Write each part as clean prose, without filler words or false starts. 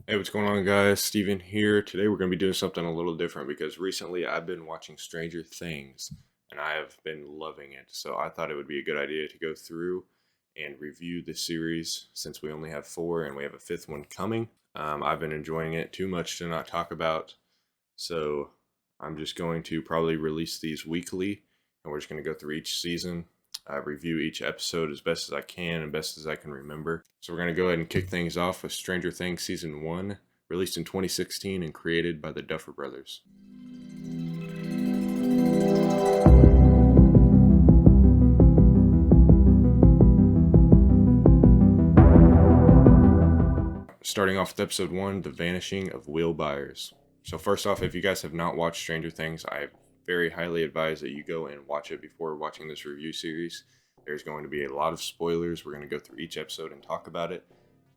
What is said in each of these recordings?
Hey, what's going on, guys? Steven here. Today we're going to be doing something a little different because recently I've been watching Stranger Things and I have been loving it. So I thought it would be a good idea to go through and review the series since we only have four and we have a fifth one coming. I've been enjoying it too much to not talk about. So I'm just going to probably release these weekly and we're just going to go through each season, review each episode as best as I can and best as I can remember. So we're going to go ahead and kick things off with Stranger Things Season 1, released in 2016 and created by the Duffer Brothers. Starting off with episode 1, The Vanishing of Will Byers. So first off, if you guys have not watched Stranger Things, I very highly advise that you go and watch it before watching this review series. There's going to be a lot of spoilers. We're going to go through each episode and talk about it.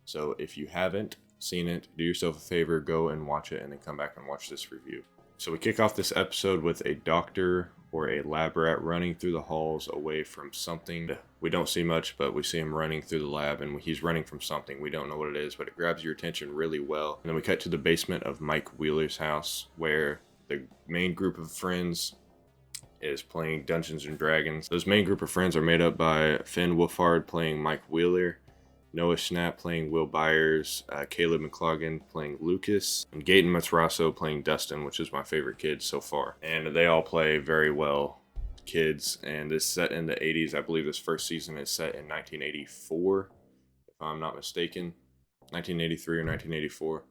So if you haven't seen it, do yourself a favor, go and watch it and then come back and watch this review. So we kick off this episode with a doctor or a lab rat running through the halls away from something. We don't see much, but we see him running through the lab and he's running from something. We don't know what it is, but it grabs your attention really well. And then we cut to the basement of Mike Wheeler's house where the main group of friends is playing Dungeons and Dragons. Those main group of friends are made up by Finn Wolfhard playing Mike Wheeler, Noah Schnapp playing Will Byers, Caleb McLaughlin playing Lucas, and Gaten Matrasso playing Dustin, which is my favorite kid so far. And they all play very well, kids. And it's set in the 80s. I believe this first season is set in 1984, if I'm not mistaken. 1983 or 1984.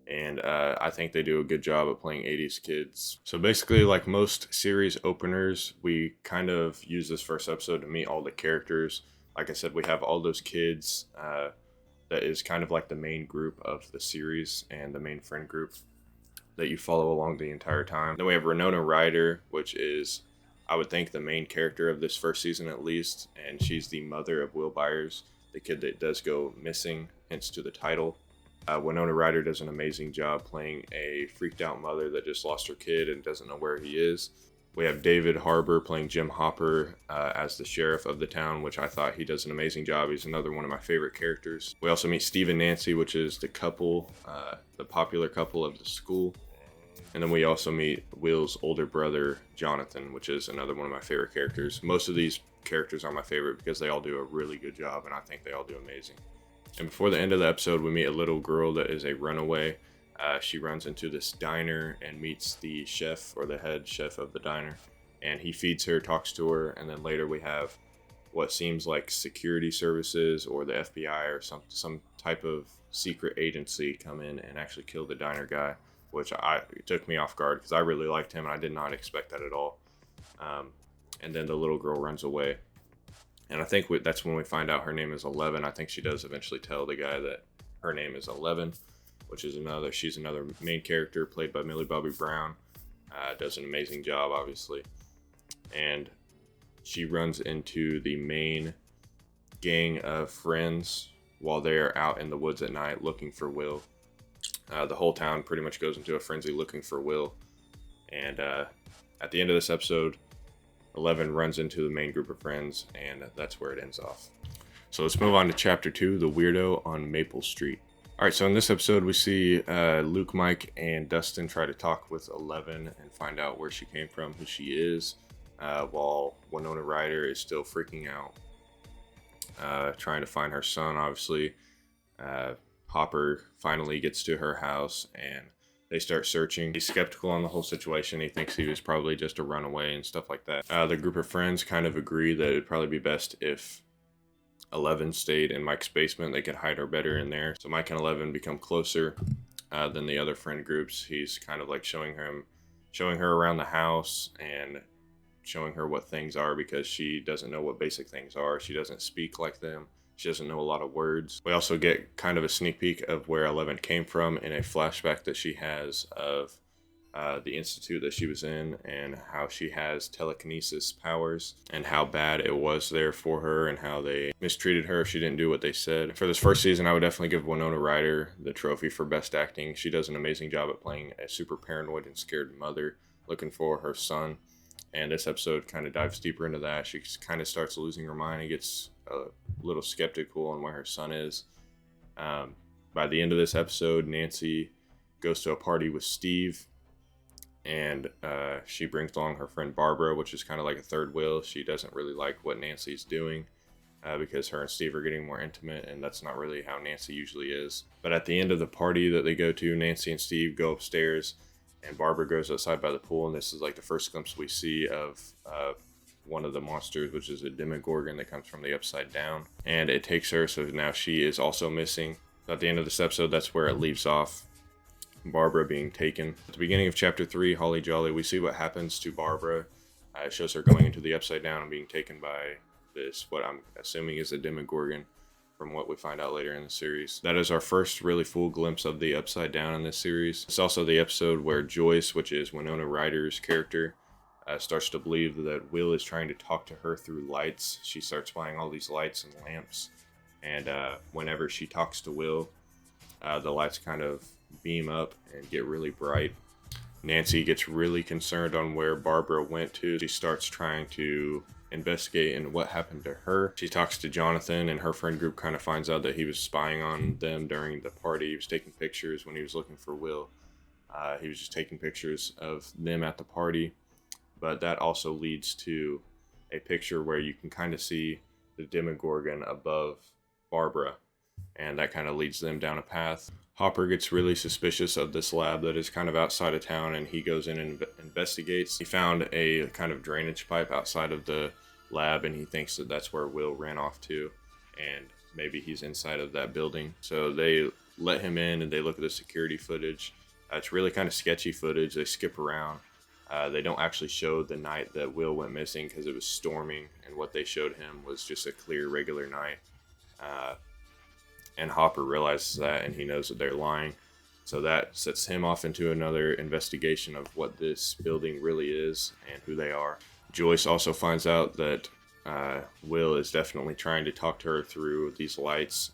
And I think they do a good job of playing 80s kids. So basically, like most series openers, we kind of use this first episode to meet all the characters. Like I said, we have all those kids that is kind of like the main group of the series and the main friend group that you follow along the entire time. Then we have Winona Ryder, which is, I would think, the main character of this first season at least, and she's the mother of Will Byers, the kid that does go missing, hence to the title. Winona Ryder does an amazing job playing a freaked out mother that just lost her kid and doesn't know where he is. We have David Harbour playing Jim Hopper as the sheriff of the town, which I thought he does an amazing job. He's another one of my favorite characters. We also meet Steve and Nancy, which is the couple, the popular couple of the school. And then we also meet Will's older brother, Jonathan, which is another one of my favorite characters. Most of these characters are my favorite because they all do a really good job, and I think they all do amazing. And before the end of the episode, we meet a little girl that is a runaway. She runs into this diner and meets the chef or the head chef of the diner. And he feeds her, talks to her, and then later we have what seems like security services or the FBI or some type of secret agency come in and actually kill the diner guy, which it took me off guard because I really liked him and I did not expect that at all. And then the little girl runs away. And I think that's when we find out her name is 11. I think she does eventually tell the guy that her name is 11, which is she's another main character played by Millie Bobby Brown. Does an amazing job, obviously. And she runs into the main gang of friends while they're out in the woods at night looking for Will. The whole town pretty much goes into a frenzy looking for Will. And at the end of this episode, 11 runs into the main group of friends, and that's where it ends off. So let's move on to Chapter 2, The Weirdo on Maple Street. Alright, so in this episode, we see Luke, Mike, and Dustin try to talk with 11 and find out where she came from, who she is, while Winona Ryder is still freaking out, trying to find her son, obviously. Hopper finally gets to her house, and they start searching. He's skeptical on the whole situation. He thinks he was probably just a runaway and stuff like that. The group of friends kind of agree that it'd probably be best if 11 stayed in Mike's basement. They could hide her better in there. So Mike and 11 become closer than the other friend groups. He's kind of like showing her around the house and showing her what things are because she doesn't know what basic things are. She doesn't speak like them. She doesn't know a lot of words. We also get kind of a sneak peek of where 11 came from in a flashback that she has of the institute that she was in and how she has telekinesis powers and how bad it was there for her and how they mistreated her if she didn't do what they said. For this first season, I would definitely give Winona Ryder the trophy for best acting. She does an amazing job at playing a super paranoid and scared mother looking for her son. And this episode kind of dives deeper into that. She kind of starts losing her mind and gets a little skeptical on where her son is. By the end of this episode, Nancy goes to a party with Steve, and she brings along her friend Barbara, which is kind of like a third wheel. She doesn't really like what Nancy's doing because her and Steve are getting more intimate, and that's not really how Nancy usually is. But at the end of the party that they go to, Nancy and Steve go upstairs, and Barbara goes outside by the pool, and this is like the first glimpse we see of one of the monsters, which is a Demogorgon that comes from the Upside Down, and it takes her, so now she is also missing. At the end of this episode, that's where it leaves off, Barbara being taken. At the beginning of chapter 3, Holly Jolly, we see what happens to Barbara. It shows her going into the Upside Down and being taken by this, what I'm assuming is a Demogorgon, from what we find out later in the series. That is our first really full glimpse of the Upside Down in this series. It's also the episode where Joyce, which is Winona Ryder's character, starts to believe that Will is trying to talk to her through lights. She starts buying all these lights and lamps, and whenever she talks to Will, the lights kind of beam up and get really bright. Nancy gets really concerned on where Barbara went to. She starts trying to investigate into what happened to her. She talks to Jonathan, and her friend group kind of finds out that he was spying on them during the party. He was taking pictures when he was looking for Will. He was just taking pictures of them at the party. But that also leads to a picture where you can kind of see the Demogorgon above Barbara, and that kind of leads them down a path. Hopper gets really suspicious of this lab that is kind of outside of town, and he goes in and investigates. He found a kind of drainage pipe outside of the lab, and he thinks that that's where Will ran off to, and maybe he's inside of that building. So they let him in, and they look at the security footage. It's really kind of sketchy footage. They skip around. They don't actually show the night that Will went missing because it was storming, and what they showed him was just a clear, regular night. And Hopper realizes that, and he knows that they're lying. So that sets him off into another investigation of what this building really is and who they are. Joyce also finds out that Will is definitely trying to talk to her through these lights.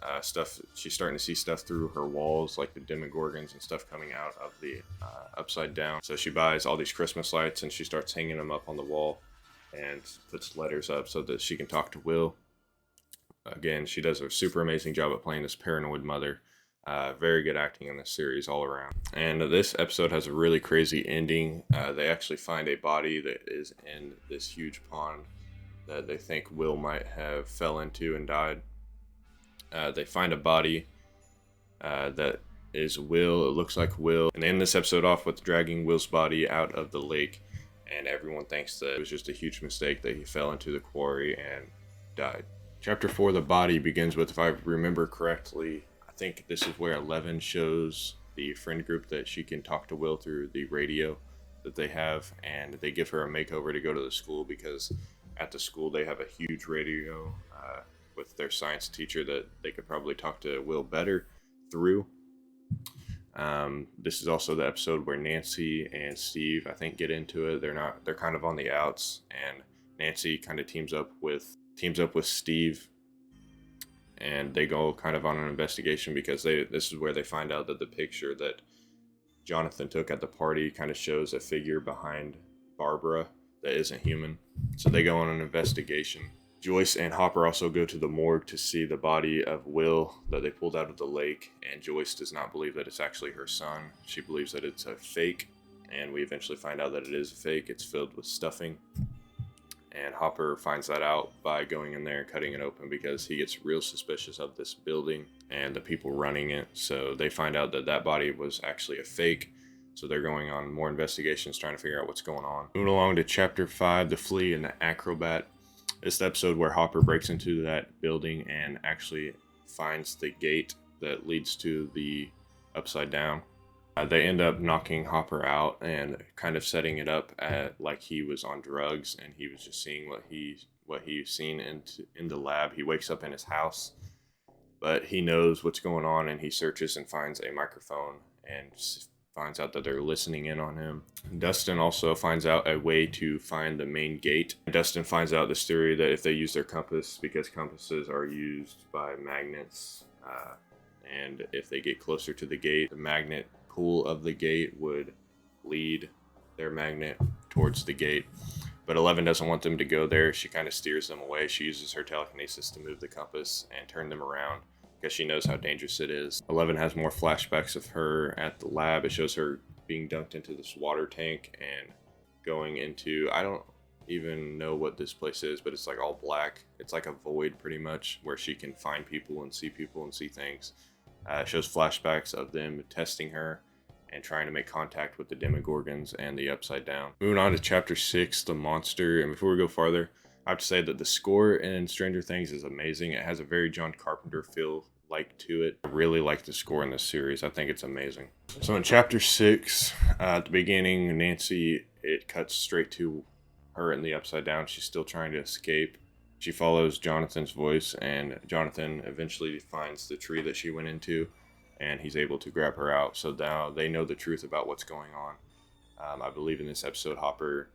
She's starting to see stuff through her walls, like the Demogorgons and stuff coming out of the Upside Down. So she buys all these Christmas lights, and she starts hanging them up on the wall and puts letters up so that she can talk to Will. Again, she does a super amazing job at playing this paranoid mother. Very good acting in this series all around. And this episode has a really crazy ending. They actually find a body that is in this huge pond that they think Will might have fell into and died. They find a body that is Will. It looks like Will. And they end this episode off with dragging Will's body out of the lake. And everyone thinks that it was just a huge mistake, that he fell into the quarry and died. Chapter 4, The Body, begins with, if I remember correctly, I think this is where 11 shows the friend group that she can talk to Will through the radio that they have, and they give her a makeover to go to the school because at the school they have a huge radio with their science teacher that they could probably talk to Will better through. This is also the episode where Nancy and Steve, I think, get into it. They're kind of on the outs, and Nancy kind of teams up with Steve, and they go kind of on an investigation because this is where they find out that the picture that Jonathan took at the party kind of shows a figure behind Barbara that isn't human. So they go on an investigation. Joyce and Hopper also go to the morgue to see the body of Will that they pulled out of the lake, and Joyce does not believe that it's actually her son. She believes that it's a fake, and we eventually find out that it is a fake. It's filled with stuffing. And Hopper finds that out by going in there and cutting it open because he gets real suspicious of this building and the people running it. So they find out that that body was actually a fake. So they're going on more investigations trying to figure out what's going on. Moving along to Chapter 5, The Flea and the Acrobat. This is the episode where Hopper breaks into that building and actually finds the gate that leads to the Upside Down. They end up knocking Hopper out and kind of setting it up like he was on drugs and he was just seeing what he's seen in the lab. He wakes up in his house, but he knows what's going on, and he searches and finds a microphone and finds out that they're listening in on him. Dustin also finds out a way to find the main gate. Dustin finds out this theory that if they use their compass, because compasses are used by magnets, and if they get closer to the gate, the magnet pull of the gate would lead their magnet towards the gate. But 11 doesn't want them to go there. She kind of steers them away. She uses her telekinesis to move the compass and turn them around because she knows how dangerous it is. 11 has more flashbacks of her at the lab. It shows her being dunked into this water tank and going into, I don't even know what this place is, but it's like all black. It's like a void pretty much, where she can find people and see things. It shows flashbacks of them testing her and trying to make contact with the Demogorgons and the Upside Down. Moving on to chapter 6, The Monster. And before we go farther, I have to say that the score in Stranger Things is amazing. It has a very John Carpenter feel to it. I really like the score in this series. I think it's amazing. So in chapter 6, at the beginning, Nancy, it cuts straight to her in the Upside Down. She's still trying to escape. She follows Jonathan's voice, and Jonathan eventually finds the tree that she went into, and he's able to grab her out. So now they know the truth about what's going on. I believe in this episode, Hopper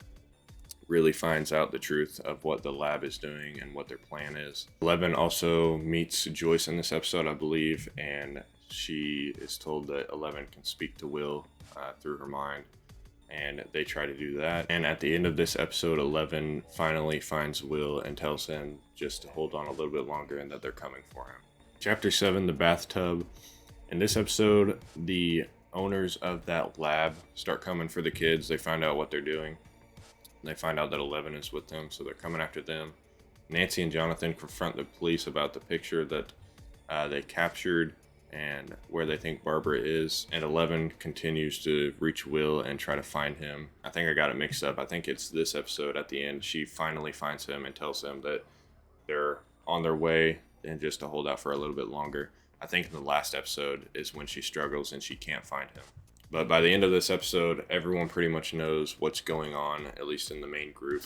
really finds out the truth of what the lab is doing and what their plan is. 11 also meets Joyce in this episode, I believe, and she is told that 11 can speak to Will through her mind, and they try to do that. And at the end of this episode, 11 finally finds Will and tells him just to hold on a little bit longer and that they're coming for him. Chapter 7, The Bathtub. In this episode, the owners of that lab start coming for the kids. They find out what they're doing. They find out that 11 is with them, so they're coming after them. Nancy and Jonathan confront the police about the picture that they captured and where they think Barbara is. And 11 continues to reach Will and try to find him. I think I got it mixed up. I think it's this episode at the end. She finally finds him and tells him that they're on their way and just to hold out for a little bit longer. I think in the last episode is when she struggles and she can't find him. But by the end of this episode, everyone pretty much knows what's going on, at least in the main group.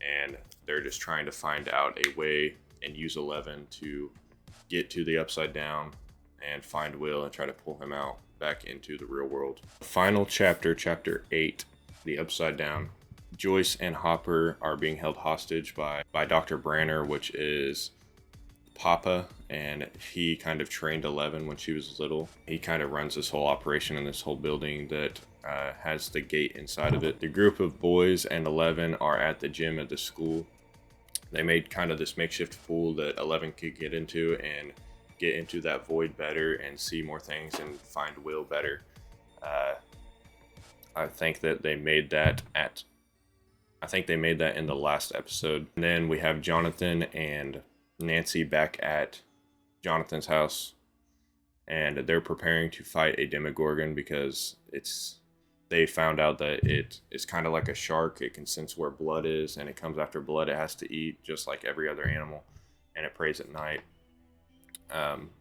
And they're just trying to find out a way and use 11 to get to the Upside Down and find Will and try to pull him out back into the real world. Final chapter, chapter 8, The Upside Down. Joyce and Hopper are being held hostage by Dr. Branner, which is Papa, and he kind of trained 11 when she was little. He kind of runs this whole operation in this whole building that has the gate inside of it. The group of boys and 11 are at the gym at the school. They made kind of this makeshift pool that 11 could get into and get into that void better and see more things and find Will better. I think that they made that in the last episode. And then we have Jonathan and Nancy back at Jonathan's house, and they're preparing to fight a Demogorgon because they found out that it is kind of like a shark. It can sense where blood is, and it comes after blood it has to eat, just like every other animal, and it preys at night.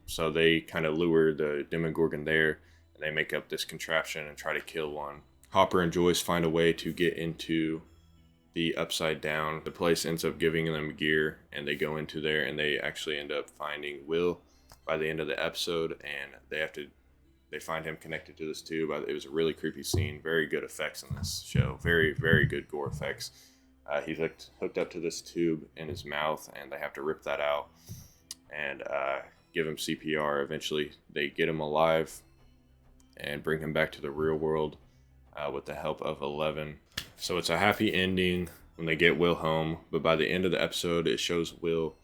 So they kind of lure the Demogorgon there, and they make up this contraption and try to kill one. Hopper and Joyce find a way to get into the Upside Down. The place ends up giving them gear, and they go into there, and they actually end up finding Will by the end of the episode, and they find him connected to this tube. It was a really creepy scene. Very good effects in this show. Very, very good gore effects. He's hooked up to this tube in his mouth, and they have to rip that out and give him CPR. Eventually, they get him alive and bring him back to the real world with the help of 11. So it's a happy ending when they get Will home, but by the end of the episode, it shows Will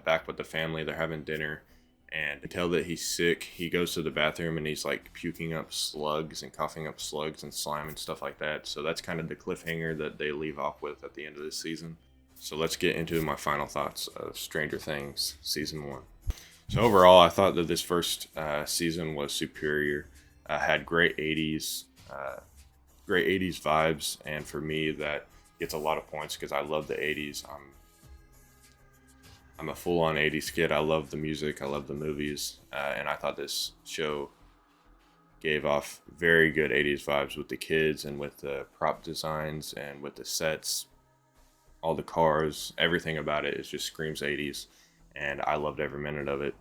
back with the family. They're having dinner, and to tell that he's sick, he goes to the bathroom and he's like puking up slugs and coughing up slugs and slime and stuff like that. So that's kind of the cliffhanger that they leave off with at the end of this season. So let's get into my final thoughts of Stranger Things Season 1. So overall, I thought that this first season was superior. Had great 80s vibes, and for me that gets a lot of points because I love the 80s. I'm a full-on 80s kid. I love the music, I love the movies, and I thought this show gave off very good 80s vibes with the kids and with the prop designs and with the sets, all the cars, everything about it just screams 80s, and I loved every minute of it.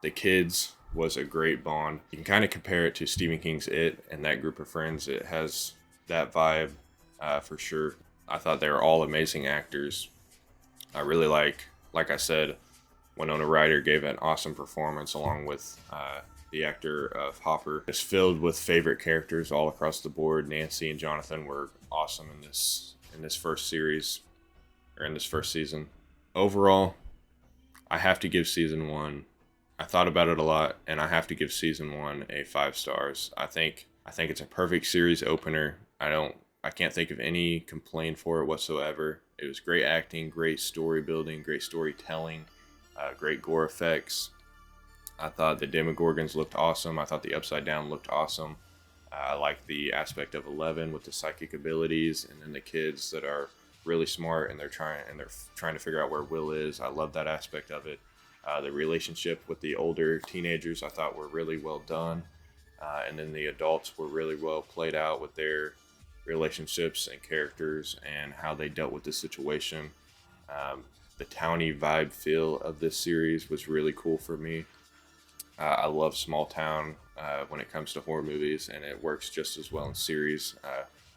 The kids was a great bond. You can kind of compare it to Stephen King's It and that group of friends. It has that vibe for sure. I thought they were all amazing actors. I really like I said, Winona Ryder gave an awesome performance along with the actor of Hopper. It's filled with favorite characters all across the board. Nancy and Jonathan were awesome in this first series, or in this first season. Overall, I have to give season 1 I thought about it a lot, and I have to give season 1 a 5 stars. I think it's a perfect series opener. I can't think of any complaint for it whatsoever. It was great acting, great story building, great storytelling, great gore effects. I thought the Demogorgons looked awesome. I thought the Upside Down looked awesome. I like the aspect of 11 with the psychic abilities, and then the kids that are really smart and they're trying to figure out where Will is. I love that aspect of it. The relationship with the older teenagers I thought were really well done, and then the adults were really well played out with their relationships and characters and how they dealt with the situation. The towny vibe feel of this series was really cool for me. I love small town when it comes to horror movies, and it works just as well in series,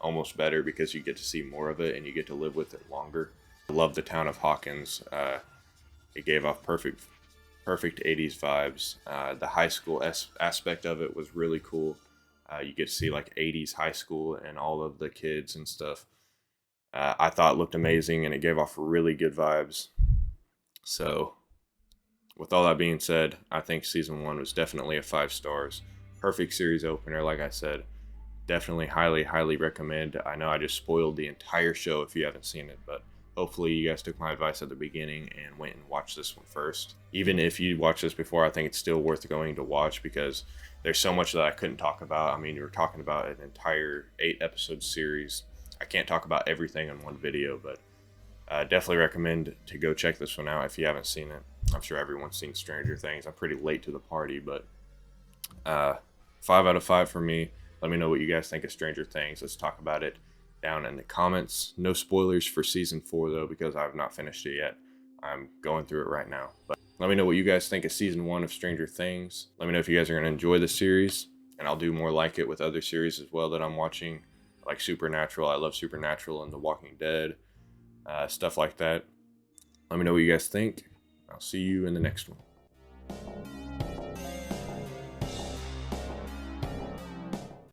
almost better because you get to see more of it and you get to live with it longer. I love the town of Hawkins. It gave off perfect 80s vibes. The high school aspect of it was really cool. You get to see like 80s high school and all of the kids and stuff. I thought it looked amazing, and it gave off really good vibes. So with all that being said, I think season 1 was definitely a 5 stars. Perfect series opener, like I said. Definitely highly recommend. I know I just spoiled the entire show if you haven't seen it, but hopefully you guys took my advice at the beginning and went and watched this one first. Even if you watched this before, I think it's still worth going to watch because there's so much that I couldn't talk about. I mean, you're talking about an entire 8-episode series. I can't talk about everything in one video, but definitely recommend to go check this one out if you haven't seen it. I'm sure everyone's seen Stranger Things. I'm pretty late to the party, but 5 out of 5 for me. Let me know what you guys think of Stranger Things. Let's talk about it down in the comments. No spoilers for season 4 though, because I've not finished it yet. I'm going through it right now. But let me know what you guys think of season 1 of Stranger Things. Let me know if you guys are going to enjoy the series, and I'll do more like it with other series as well that I'm watching, like Supernatural. I love Supernatural and The Walking Dead, stuff like that. Let me know what you guys think. I'll see you in the next one.